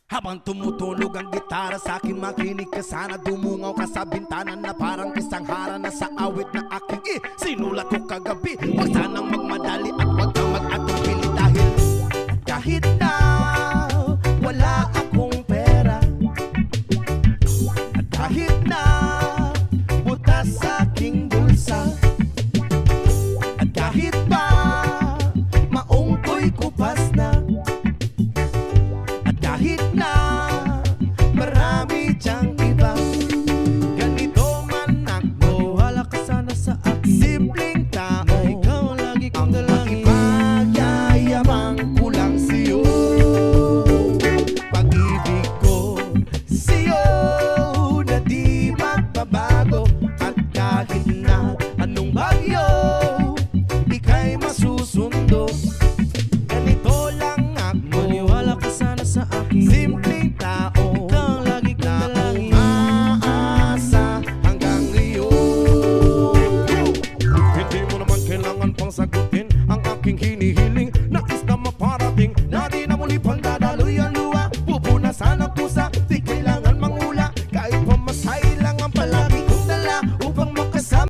Habang tumutunog ang gitara sa akin, makinig ka sana. Dumungaw ka sa bintana na parang isang harana sa awit na aking sinulat ko kagabi. Huwag sanang magmadali at huwag kang mag-atubili dahil kahit na wala akong pera, at kahit na butas sa aking bulsa, at kahit pa maong ko'y kupas na, kahit na marami diyang iba, ganito man ako, wala ka sana sa akin. Simpleng tao, ikaw ang lagi kong dalangin. Ang ipagyayabang ko lang sa'yo, pag-ibig ko sa'yo na di magbabago. At kahit na anong bagyo, ika'y masusundo. Ganito lang ako, maniwala ka sana sa akin. Simpleng tao, ikaw ang lagi kong dalangin. Aasa hanggang ngayon. Hindi mo naman kailangan pang sagutin ang aking hinihiling.